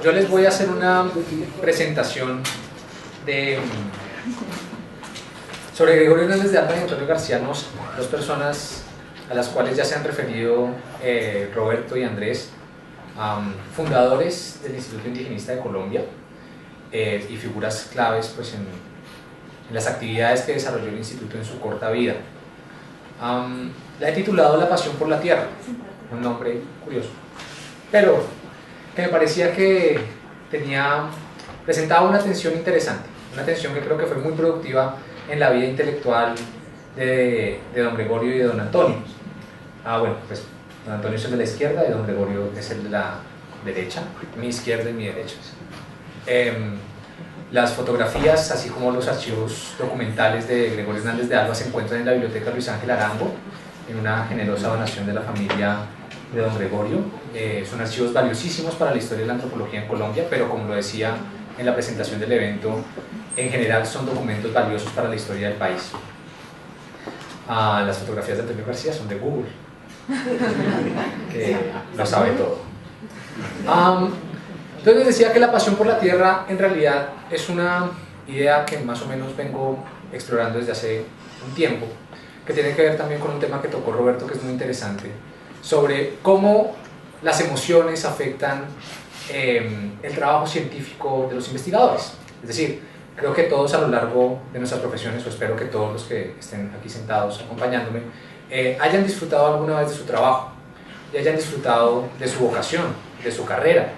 Yo les voy a hacer una presentación sobre Gregorio Hernández de Alba y Antonio García Noza, dos personas a las cuales ya se han referido Roberto y Andrés, fundadores del Instituto Indigenista de Colombia y figuras claves pues, en las actividades que desarrolló el instituto en su corta vida. La he titulado La pasión por la tierra, un nombre curioso, pero que me parecía que presentaba una tensión interesante, una tensión que creo que fue muy productiva en la vida intelectual de don Gregorio y de don Antonio. Bueno, pues don Antonio es el de la izquierda y don Gregorio es el de la derecha, mi izquierda y mi derecha. Las fotografías, así como los archivos documentales de Gregorio Hernández de Alba se encuentran en la biblioteca Luis Ángel Arango, en una generosa donación de la familia de don Gregorio. Son archivos valiosísimos para la historia de la antropología en Colombia, pero como lo decía en la presentación del evento, en general son documentos valiosos para la historia del país. Las fotografías de Antonio García son de Google, que lo sabe todo. Entonces les decía que la pasión por la tierra en realidad es una idea que más o menos vengo explorando desde hace un tiempo, que tiene que ver también con un tema que tocó Roberto, que es muy interesante, sobre cómo las emociones afectan el trabajo científico de los investigadores. Es decir, creo que todos a lo largo de nuestras profesiones, o espero que todos los que estén aquí sentados acompañándome, hayan disfrutado alguna vez de su trabajo y hayan disfrutado de su vocación, de su carrera.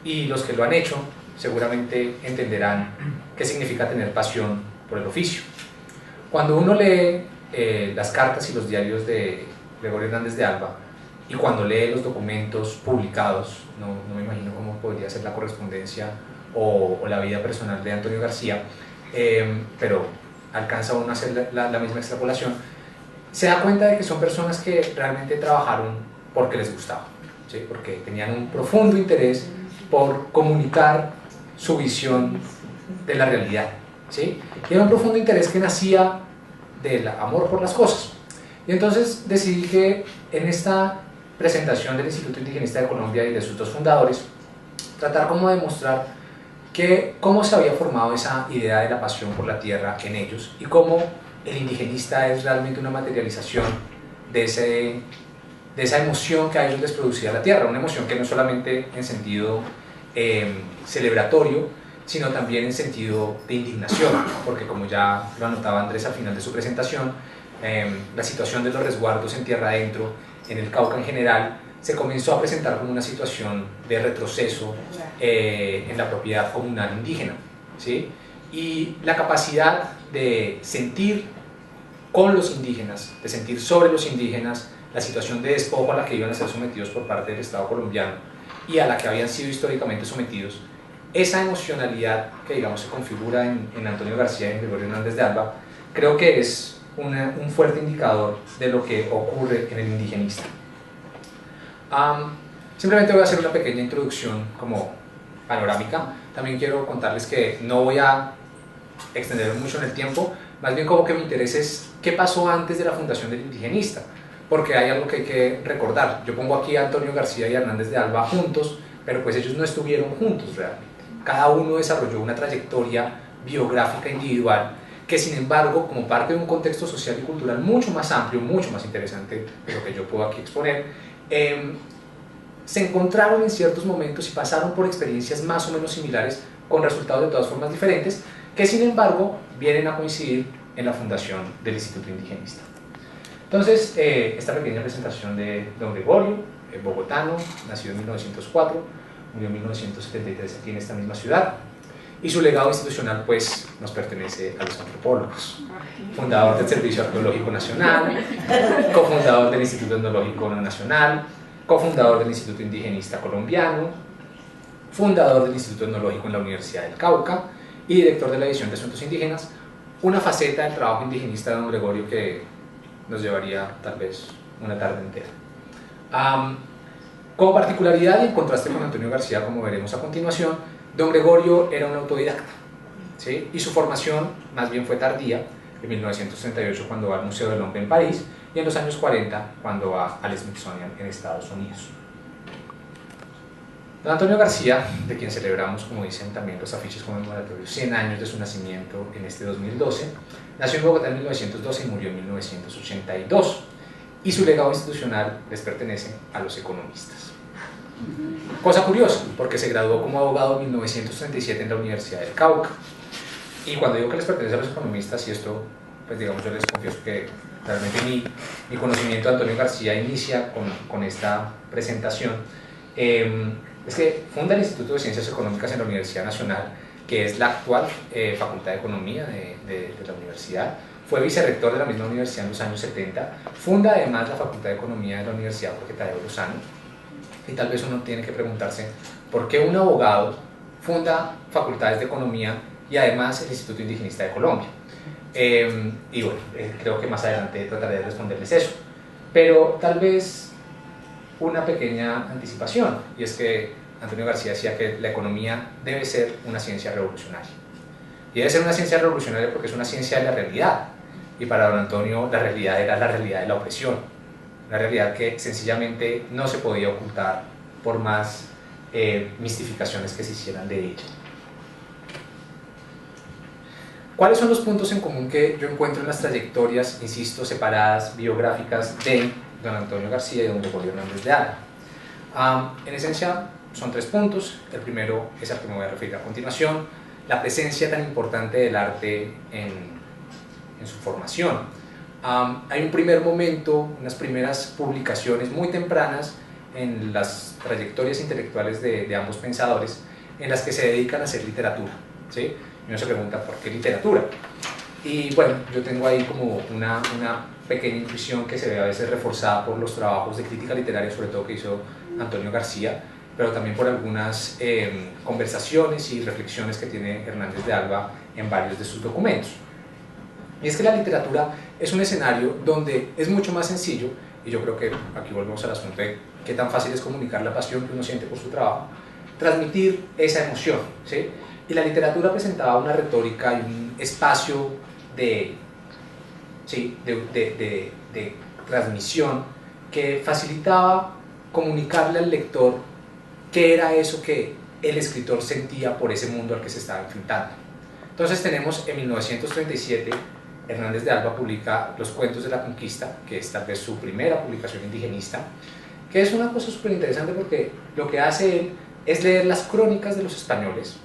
Y los que lo han hecho seguramente entenderán qué significa tener pasión por el oficio. Cuando uno lee las cartas y los diarios de Gregorio Hernández de Alba y cuando lee los documentos publicados, no me imagino cómo podría ser la correspondencia o la vida personal de Antonio García, pero alcanza uno a hacer la misma extrapolación, se da cuenta de que son personas que realmente trabajaron porque les gustaba, ¿sí? Porque tenían un profundo interés por comunicar su visión de la realidad, ¿sí? Y era un profundo interés que nacía del amor por las cosas. Y entonces decidí que en esta presentación del Instituto Indigenista de Colombia y de sus dos fundadores, tratar como de mostrar cómo se había formado esa idea de la pasión por la tierra en ellos y cómo el indigenista es realmente una materialización de esa emoción que a ellos les producía la tierra, una emoción que no solamente en sentido celebratorio, sino también en sentido de indignación, porque como ya lo anotaba Andrés al final de su presentación, la situación de los resguardos en tierra adentro, en el Cauca en general, se comenzó a presentar como una situación de retroceso en la propiedad comunal indígena, ¿sí? Y la capacidad de sentir con los indígenas, de sentir sobre los indígenas la situación de despojo a la que iban a ser sometidos por parte del Estado colombiano y a la que habían sido históricamente sometidos, esa emocionalidad que digamos se configura en Antonio García y en Gregorio Hernández de Alba, creo que es un fuerte indicador de lo que ocurre en el indigenista. Simplemente voy a hacer una pequeña introducción como panorámica. También quiero contarles que no voy a extenderme mucho en el tiempo, más bien como que mi interés es qué pasó antes de la fundación del indigenista, porque hay algo que hay que recordar. Yo pongo aquí a Antonio García y Hernández de Alba juntos, pero pues ellos no estuvieron juntos realmente. Cada uno desarrolló una trayectoria biográfica individual que sin embargo, como parte de un contexto social y cultural mucho más amplio, mucho más interesante de lo que yo puedo aquí exponer, se encontraron en ciertos momentos y pasaron por experiencias más o menos similares con resultados de todas formas diferentes, que sin embargo vienen a coincidir en la fundación del Instituto Indigenista. Entonces, esta pequeña presentación de don Gregorio, bogotano, nacido en 1904, murió en 1973 aquí en esta misma ciudad, y su legado institucional pues nos pertenece a los antropólogos. Fundador del Servicio Arqueológico Nacional, cofundador del Instituto Etnológico Nacional, cofundador del Instituto Indigenista Colombiano, fundador del Instituto Etnológico en la Universidad del Cauca y director de la División de Asuntos Indígenas, una faceta del trabajo indigenista de don Gregorio que nos llevaría tal vez una tarde entera. Como particularidad y en contraste con Antonio García, como veremos a continuación, don Gregorio era un autodidacta, ¿sí? Y su formación más bien fue tardía, en 1938 cuando va al Museo del Hombre en París y en los años 40 cuando va al Smithsonian en Estados Unidos. Don Antonio García, de quien celebramos, como dicen también los afiches conmemoratorios, 100 años de su nacimiento en este 2012, nació en Bogotá en 1912 y murió en 1982, y su legado institucional les pertenece a los economistas. Cosa curiosa, porque se graduó como abogado en 1937 en la Universidad del Cauca, y cuando digo que les pertenece a los economistas, y esto, pues digamos, yo les confieso que realmente mi conocimiento de Antonio García inicia con esta presentación, es que funda el Instituto de Ciencias Económicas en la Universidad Nacional, que es la actual Facultad de Economía de la universidad. Fue vicerrector de la misma universidad en los años 70, funda además la Facultad de Economía de la Universidad Jorge Tadeo Lozano, y tal vez uno tiene que preguntarse por qué un abogado funda facultades de economía y además el Instituto Indigenista de Colombia. Y bueno, creo que más adelante trataré de responderles eso, pero tal vez una pequeña anticipación, y es que Antonio García decía que la economía debe ser una ciencia revolucionaria, y debe ser una ciencia revolucionaria porque es una ciencia de la realidad, y para don Antonio la realidad era la realidad de la opresión, una realidad que sencillamente no se podía ocultar por más mistificaciones que se hicieran de ella. ¿Cuáles son los puntos en común que yo encuentro en las trayectorias, insisto, separadas, biográficas de don Antonio García y don Gregorio Hernández de Alba? En esencia son 3 puntos. El primero es al que me voy a referir a continuación: la presencia tan importante del arte en su formación. Hay un primer momento, unas primeras publicaciones muy tempranas en las trayectorias intelectuales de ambos pensadores, en las que se dedican a hacer literatura, ¿sí? Y uno se pregunta, ¿por qué literatura? Y bueno, yo tengo ahí como una pequeña intuición que se ve a veces reforzada por los trabajos de crítica literaria, sobre todo que hizo Antonio García, pero también por algunas conversaciones y reflexiones que tiene Hernández de Alba en varios de sus documentos. Y es que la literatura es un escenario donde es mucho más sencillo, y yo creo que aquí volvemos al asunto de qué tan fácil es comunicar la pasión que uno siente por su trabajo, transmitir esa emoción, ¿sí? Y la literatura presentaba una retórica y un espacio de transmisión que facilitaba comunicarle al lector qué era eso que el escritor sentía por ese mundo al que se estaba enfrentando. Entonces tenemos en 1937, Hernández de Alba publica Los Cuentos de la Conquista, que es tal vez su primera publicación indigenista, que es una cosa súper interesante porque lo que hace él es leer las crónicas de los españoles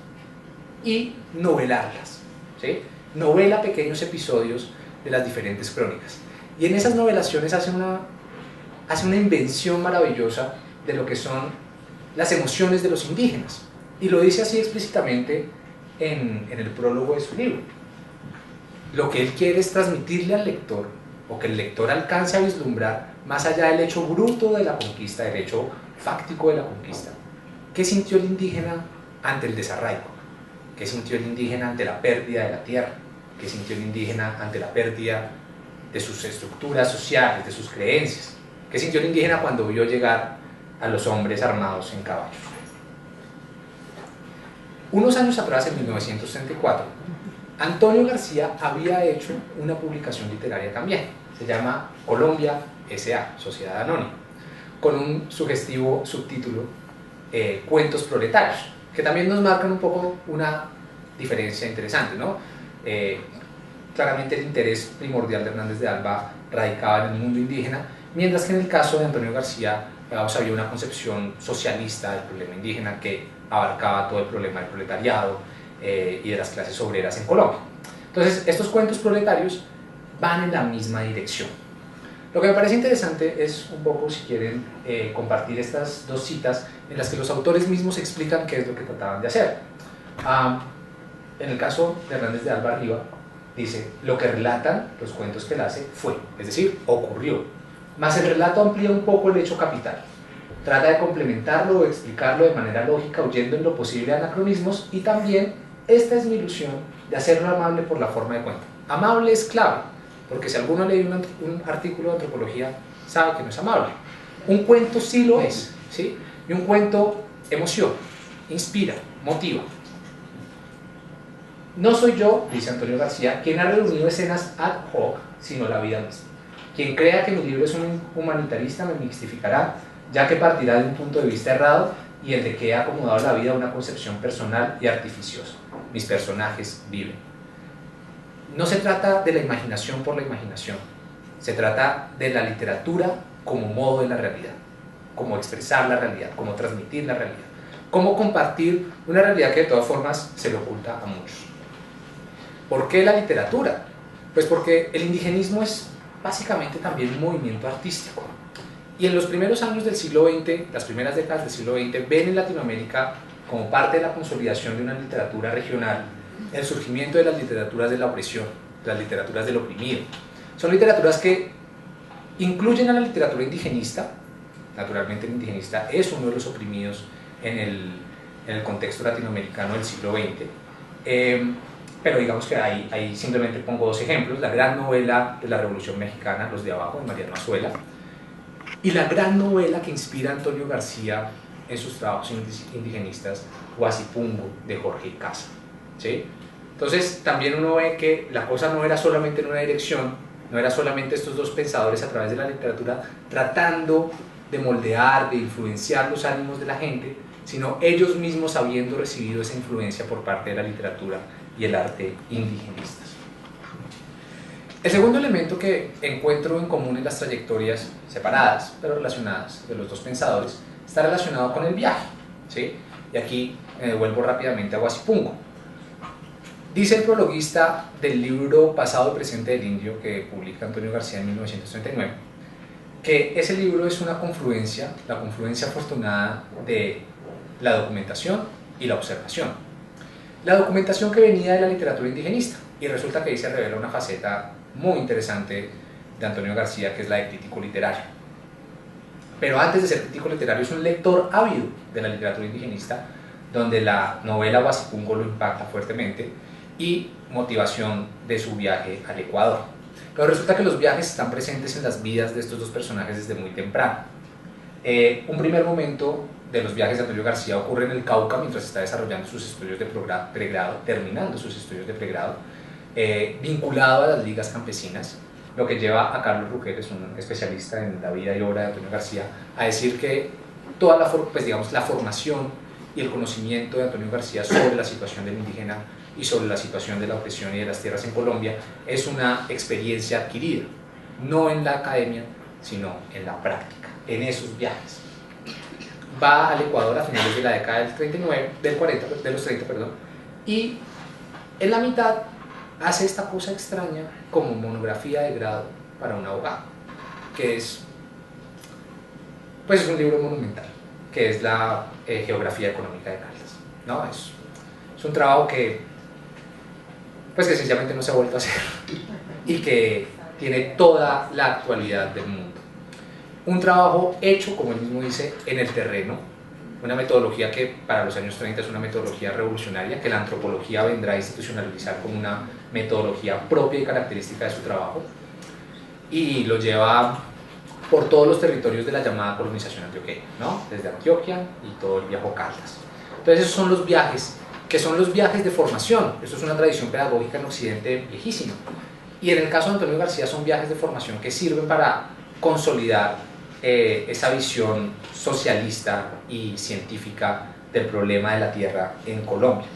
y novelarlas, ¿sí? Novela pequeños episodios de las diferentes crónicas, y en esas novelaciones hace una invención maravillosa de lo que son las emociones de los indígenas, y lo dice así explícitamente en el prólogo de su libro. Lo que él quiere es transmitirle al lector, o que el lector alcance a vislumbrar, más allá del hecho bruto de la conquista, del hecho fáctico de la conquista, qué sintió el indígena ante el desarraigo, qué sintió el indígena ante la pérdida de la tierra, qué sintió el indígena ante la pérdida de sus estructuras sociales, de sus creencias, qué sintió el indígena cuando vio llegar a los hombres armados en caballos. Unos años atrás, en 1934, Antonio García había hecho una publicación literaria también, se llama Colombia S.A., Sociedad Anónima, con un sugestivo subtítulo, Cuentos Proletarios, que también nos marcan un poco una diferencia interesante, ¿no? Claramente el interés primordial de Hernández de Alba radicaba en el mundo indígena, mientras que en el caso de Antonio García había una concepción socialista del problema indígena que abarcaba todo el problema del proletariado y de las clases obreras en Colombia. Entonces, estos cuentos proletarios van en la misma dirección. Lo que me parece interesante es un poco, si quieren, compartir estas 2 citas en las que los autores mismos explican qué es lo que trataban de hacer. En el caso de Hernández de Alba arriba, dice, lo que relatan los cuentos que él hace fue, es decir, ocurrió, mas el relato amplía un poco el hecho capital. Trata de complementarlo o explicarlo de manera lógica, huyendo en lo posible de anacronismos, y también esta es mi ilusión de hacerlo amable por la forma de cuento. Amable es clave, porque si alguno lee un artículo de antropología, sabe que no es amable. Un cuento sí lo es, ¿sí? Y un cuento emociona, inspira, motiva. No soy yo, dice Antonio García, quien ha reunido escenas ad hoc, sino la vida misma. Quien crea que mi libro es un humanitarista me mistificará, ya que partirá de un punto de vista errado y el de que he acomodado la vida a una concepción personal y artificiosa. Mis personajes viven. No se trata de la imaginación por la imaginación, se trata de la literatura como modo de la realidad, como expresar la realidad, como transmitir la realidad, como compartir una realidad que de todas formas se le oculta a muchos. ¿Por qué la literatura? Pues porque el indigenismo es básicamente también un movimiento artístico. Y en los primeros años del siglo XX, las primeras décadas del siglo XX, ven en Latinoamérica, como parte de la consolidación de una literatura regional, el surgimiento de las literaturas de la opresión, las literaturas del oprimido. Son literaturas que incluyen a la literatura indigenista. Naturalmente el indigenista es uno de los oprimidos en el contexto latinoamericano del siglo XX. Pero digamos que ahí simplemente pongo dos ejemplos: la gran novela de la Revolución Mexicana, Los de Abajo, de Mariano Azuela, y la gran novela que inspira a Antonio García en sus trabajos indigenistas, Huasipungo, de Jorge Icaza, ¿sí? Entonces también uno ve que la cosa no era solamente en una dirección, no era solamente estos dos pensadores a través de la literatura tratando de moldear, de influenciar los ánimos de la gente, sino ellos mismos habiendo recibido esa influencia por parte de la literatura y el arte indigenistas. El segundo elemento que encuentro en común en las trayectorias separadas, pero relacionadas, de los dos pensadores, está relacionado con el viaje, ¿sí? Y aquí me devuelvo rápidamente a Huasipungo. Dice el prologuista del libro Pasado y Presente del Indio, que publica Antonio García en 1939, que ese libro es una confluencia, la confluencia afortunada de la documentación y la observación. La documentación que venía de la literatura indigenista, y resulta que ahí se revela una faceta muy interesante de Antonio García, que es la de crítico literario. Pero antes de ser crítico literario es un lector ávido de la literatura indigenista, donde la novela Huasipungo lo impacta fuertemente, y motivación de su viaje al Ecuador. Pero resulta que los viajes están presentes en las vidas de estos dos personajes desde muy temprano. Un primer momento de los viajes de Antonio García ocurre en el Cauca mientras está desarrollando sus estudios de pregrado, terminando sus estudios de pregrado, vinculado a las ligas campesinas, lo que lleva a Carlos Rugel, es un especialista en la vida y obra de Antonio García, a decir que toda la formación y el conocimiento de Antonio García sobre la situación del indígena y sobre la situación de la opresión y de las tierras en Colombia es una experiencia adquirida, no en la academia, sino en la práctica, en esos viajes. Va al Ecuador a finales de la década del 39, de los 30, y en la mitad hace esta cosa extraña como monografía de grado para un abogado, que es un libro monumental, que es la Geografía Económica de Caldas, ¿no? Es un trabajo que sencillamente no se ha vuelto a hacer y que tiene toda la actualidad del mundo. Un trabajo hecho, como él mismo dice, en el terreno, una metodología que para los años 30 es una metodología revolucionaria, que la antropología vendrá a institucionalizar como una metodología propia y característica de su trabajo, y lo lleva por todos los territorios de la llamada colonización antioqueña, ¿no? Desde Antioquia y todo el Viejo Caldas. Entonces esos son los viajes, que son los viajes de formación. Esto es una tradición pedagógica en Occidente viejísima, y en el caso de Antonio García son viajes de formación que sirven para consolidar esa visión socialista y científica del problema de la tierra en Colombia.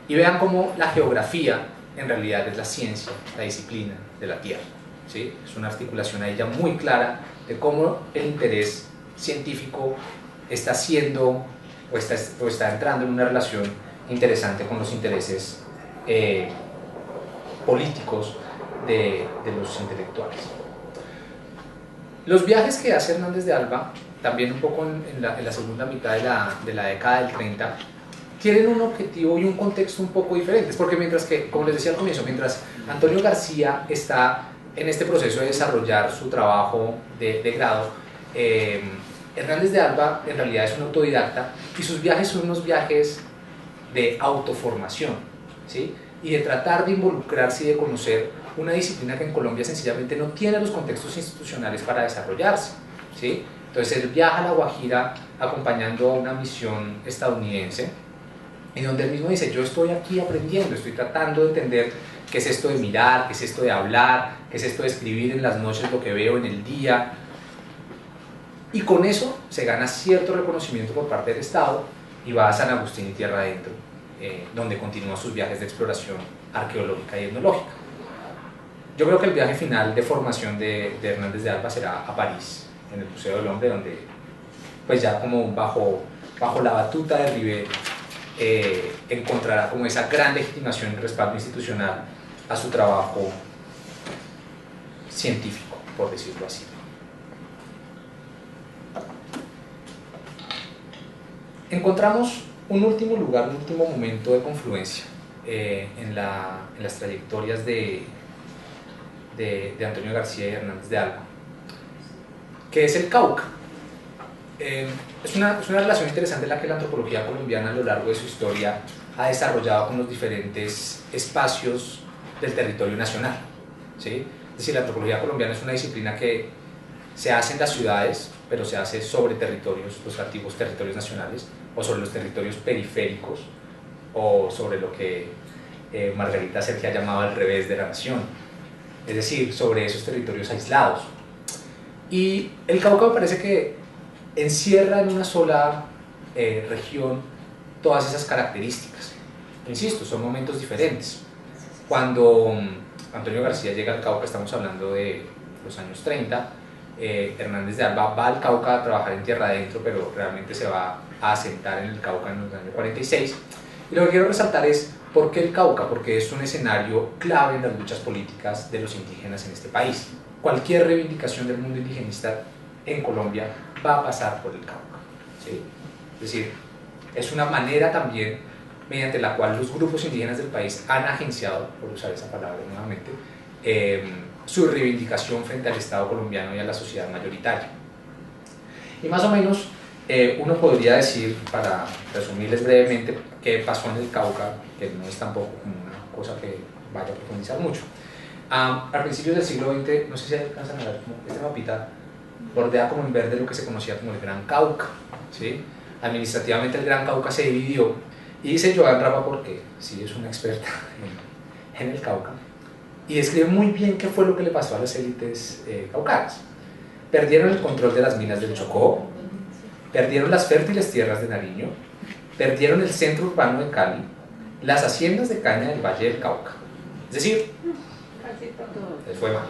Y vean cómo la geografía en realidad es la ciencia, la disciplina de la tierra, ¿sí? Es una articulación ahí ya muy clara de cómo el interés científico está siendo o está entrando en una relación interesante con los intereses políticos de los intelectuales. Los viajes que hace Hernández de Alba, también un poco en la segunda mitad de la década del 30, tienen un objetivo y un contexto un poco diferentes, porque mientras que, como les decía al comienzo, mientras Antonio García está en este proceso de desarrollar su trabajo de grado, Hernández de Alba en realidad es un autodidacta, y sus viajes son unos viajes de autoformación, ¿sí? Y de tratar de involucrarse y de conocer una disciplina que en Colombia sencillamente no tiene los contextos institucionales para desarrollarse, ¿sí? Entonces él viaja a La Guajira acompañando a una misión estadounidense, en donde él mismo dice: yo estoy aquí aprendiendo, estoy tratando de entender qué es esto de mirar, qué es esto de hablar, qué es esto de escribir en las noches lo que veo en el día. y con eso se gana cierto reconocimiento por parte del Estado y va a San Agustín y tierra adentro, donde continúa sus viajes de exploración arqueológica y etnológica. Yo creo que el viaje final de formación de Hernández de Alba será a París, en el Museo del Hombre, donde pues ya como bajo la batuta de Rivet encontrará como esa gran legitimación y respaldo institucional a su trabajo científico, por decirlo así. Encontramos un último lugar, un último momento de confluencia en las trayectorias de Antonio García y Hernández de Alba, que es el Cauca. Es una relación interesante la que la antropología colombiana a lo largo de su historia ha desarrollado con los diferentes espacios del territorio nacional, ¿sí? Es decir, la antropología colombiana es una disciplina que se hace en las ciudades, pero se hace sobre territorios, los antiguos territorios nacionales, o sobre los territorios periféricos, o sobre lo que Margarita Sergia llamaba el revés de la nación, es decir, sobre esos territorios aislados. Y el Cauca me parece que encierra en una sola región todas esas características. Insisto, son momentos diferentes. Cuando Antonio García llega al Cauca, estamos hablando de los años 30, Hernández de Alba va al Cauca a trabajar en tierra adentro, pero realmente se va a asentar en el Cauca en los años 46. Y lo que quiero resaltar es ¿por qué el Cauca? Porque es un escenario clave en las luchas políticas de los indígenas en este país. Cualquier reivindicación del mundo indigenista en Colombia va a pasar por el Cauca, ¿sí? Es decir, es una manera también mediante la cual los grupos indígenas del país han agenciado, por usar esa palabra nuevamente, su reivindicación frente al Estado colombiano y a la sociedad mayoritaria. Y más o menos uno podría decir, para resumirles brevemente, qué pasó en el Cauca, que no es tampoco como una cosa que vaya a profundizar mucho. A principios del siglo XX, no sé si alcanzan a ver, como este mapita bordea como en verde lo que se conocía como el Gran Cauca, ¿sí? Administrativamente el Gran Cauca se dividió, y dice Joan Rapaport, que sí es una experta en el Cauca, y describe muy bien qué fue lo que le pasó a las élites caucanas. Perdieron el control de las minas del Chocó, perdieron las fértiles tierras de Nariño, perdieron el centro urbano de Cali, las haciendas de caña del Valle del Cauca. Es decir, les fue mal.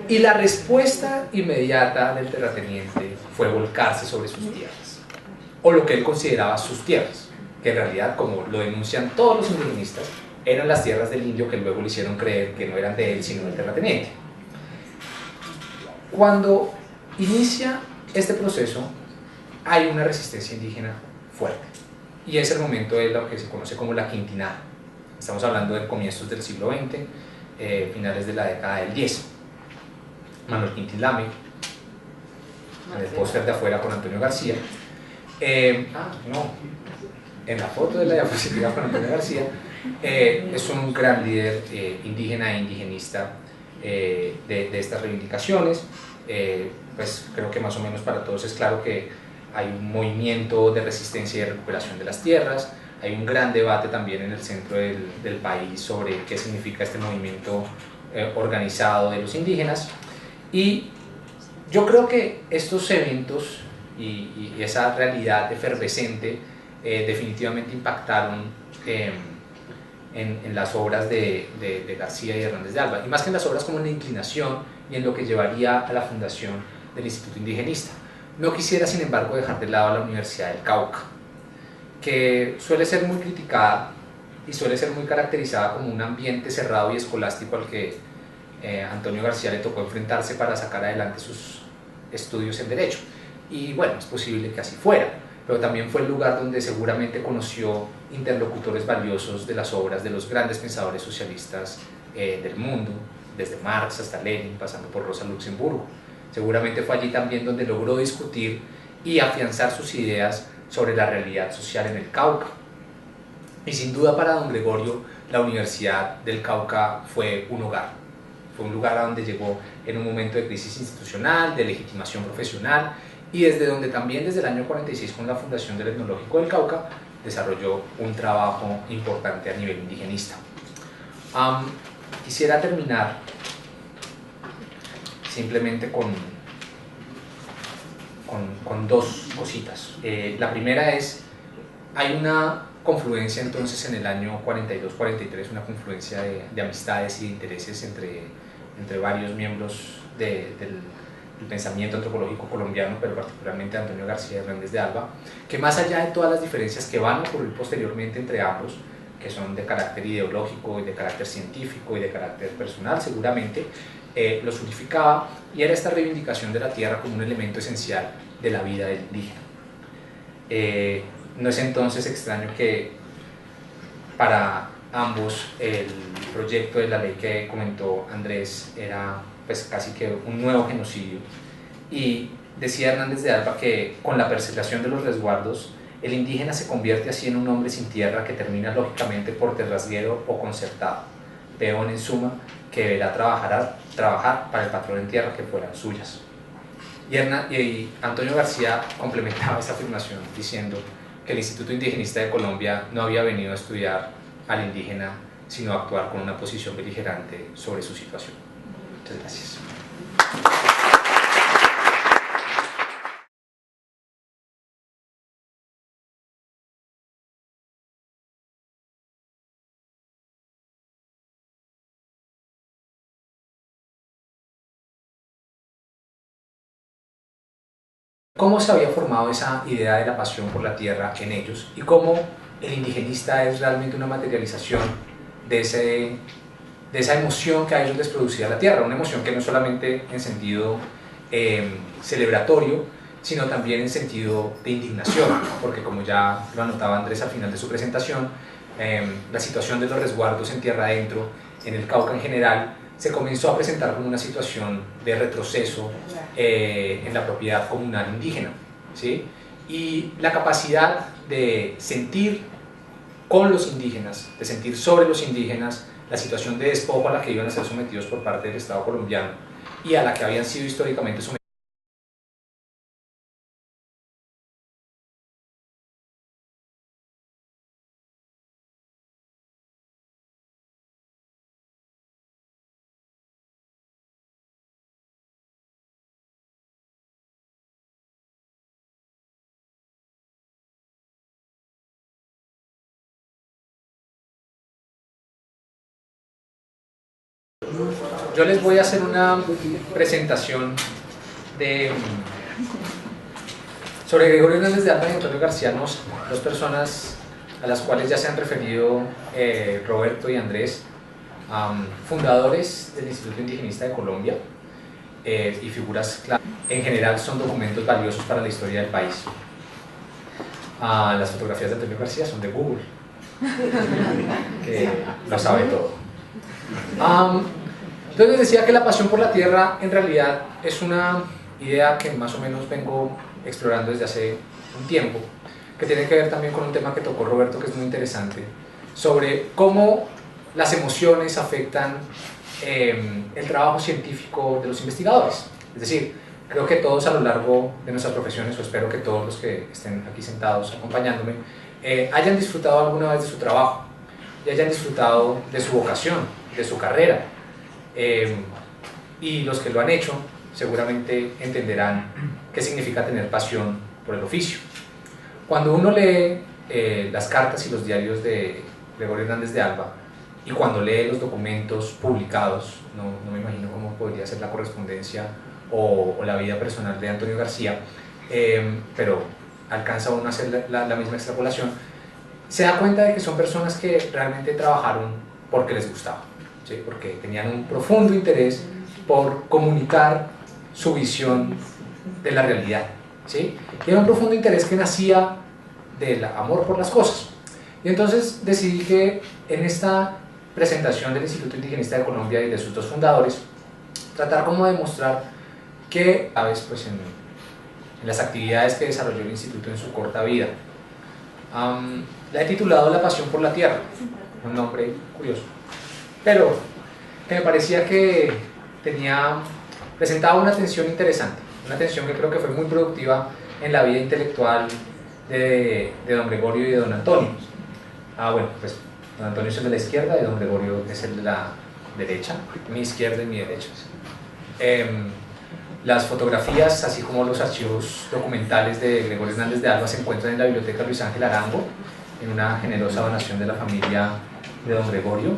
Y la respuesta inmediata del terrateniente fue volcarse sobre sus tierras, o lo que él consideraba sus tierras, que en realidad, como lo denuncian todos los indigenistas, eran las tierras del indio que luego le hicieron creer que no eran de él, sino del terrateniente. Cuando inicia este proceso, hay una resistencia indígena fuerte, y es el momento de lo que se conoce como la quintinada. Estamos hablando de comienzos del siglo XX, finales de la década del 10. Manuel Quintín Lame, en el póster de afuera con Antonio García. No, en la foto de la diapositiva con Antonio García, es un gran líder indígena e indigenista de estas reivindicaciones. Pues creo que más o menos para todos es claro que hay un movimiento de resistencia y de recuperación de las tierras. Hay un gran debate también en el centro del país sobre qué significa este movimiento organizado de los indígenas, y yo creo que estos eventos y esa realidad efervescente definitivamente impactaron en las obras de García y Hernández de Alba, y más que en las obras, como en la inclinación y en lo que llevaría a la fundación del Instituto Indigenista. No quisiera, sin embargo, dejar de lado a la Universidad del Cauca, que suele ser muy criticada y suele ser muy caracterizada como un ambiente cerrado y escolástico al que Antonio García le tocó enfrentarse para sacar adelante sus estudios en Derecho. Y bueno, es posible que así fuera, pero también fue el lugar donde seguramente conoció interlocutores valiosos de las obras de los grandes pensadores socialistas del mundo, desde Marx hasta Lenin, pasando por Rosa Luxemburgo. Seguramente fue allí también donde logró discutir y afianzar sus ideas sobre la realidad social en el Cauca. Y sin duda para don Gregorio, la Universidad del Cauca fue un hogar. Fue un lugar a donde llegó en un momento de crisis institucional, de legitimación profesional, y desde donde también desde el año 46, con la fundación del Etnológico del Cauca, desarrolló un trabajo importante a nivel indigenista. Quisiera terminar simplemente con con dos cositas. La primera es, hay una confluencia entonces en el año 42-43, una confluencia de amistades y de intereses entre varios miembros del pensamiento antropológico colombiano, pero particularmente Antonio García Hernández de Alba, que más allá de todas las diferencias que van a ocurrir posteriormente entre ambos, que son de carácter ideológico y de carácter científico y de carácter personal seguramente, los unificaba, y era esta reivindicación de la tierra como un elemento esencial de la vida del indígena. No es entonces extraño que para ambos el proyecto de la ley que comentó Andrés era pues casi que un nuevo genocidio, y decía Hernández de Alba que con la preservación de los resguardos el indígena se convierte así en un hombre sin tierra que termina lógicamente por terrasguero o concertado, peón en suma, que deberá trabajar para el patrón en tierra que fueran suyas. Y Antonio García complementaba esta afirmación diciendo que el Instituto Indigenista de Colombia no había venido a estudiar al indígena, sino a actuar con una posición beligerante sobre su situación. Muchas gracias. ¿Cómo se había formado esa idea de la pasión por la tierra en ellos y cómo el indigenista es realmente una materialización de esa emoción que a ellos les producía la tierra? Una emoción que no solamente en sentido celebratorio, sino también en sentido de indignación, porque como ya lo anotaba Andrés al final de su presentación, la situación de los resguardos en tierra adentro, en el Cauca en general, se comenzó a presentar como una situación de retroceso en la propiedad comunal indígena, ¿sí? Y la capacidad de sentir con los indígenas, de sentir sobre los indígenas la situación de despojo a la que iban a ser sometidos por parte del Estado colombiano y a la que habían sido históricamente sometidos. Yo les voy a hacer una presentación sobre Gregorio Hernández de Alba y Antonio García Noza, dos personas a las cuales ya se han referido Roberto y Andrés, fundadores del Instituto Indigenista de Colombia, y figuras clave. En general son documentos valiosos para la historia del país. Las fotografías de Antonio García son de Google, que lo sabe todo. Entonces les decía que la pasión por la tierra en realidad es una idea que más o menos vengo explorando desde hace un tiempo, que tiene que ver también con un tema que tocó Roberto, que es muy interesante, sobre cómo las emociones afectan el trabajo científico de los investigadores. Es decir, creo que todos a lo largo de nuestras profesiones, o espero que todos los que estén aquí sentados acompañándome, hayan disfrutado alguna vez de su trabajo y hayan disfrutado de su vocación, de su carrera. Y los que lo han hecho seguramente entenderán qué significa tener pasión por el oficio. Cuando uno lee las cartas y los diarios de Gregorio Hernández de Alba, y cuando lee los documentos publicados, no me imagino cómo podría ser la correspondencia o la vida personal de Antonio García, pero alcanza uno a hacer la misma extrapolación, se da cuenta de que son personas que realmente trabajaron porque les gustaba, ¿sí? Porque tenían un profundo interés por comunicar su visión de la realidad, ¿sí? Y era un profundo interés que nacía del amor por las cosas. Y entonces decidí que en esta presentación del Instituto Indigenista de Colombia y de sus dos fundadores, tratar como de mostrar que, a veces, pues en las actividades que desarrolló el Instituto en su corta vida, la he titulado La pasión por la tierra, un nombre curioso, pero que me parecía que presentaba una tensión interesante, una tensión que creo que fue muy productiva en la vida intelectual de don Gregorio y de don Antonio. Bueno, pues don Antonio es el de la izquierda y don Gregorio es el de la derecha, mi izquierda y mi derecha. Las fotografías, así como los archivos documentales de Gregorio Hernández de Alba, se encuentran en la Biblioteca Luis Ángel Arango, en una generosa donación de la familia de don Gregorio.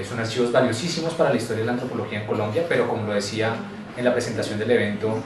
Son archivos valiosísimos para la historia de la antropología en Colombia, pero como lo decía en la presentación del evento,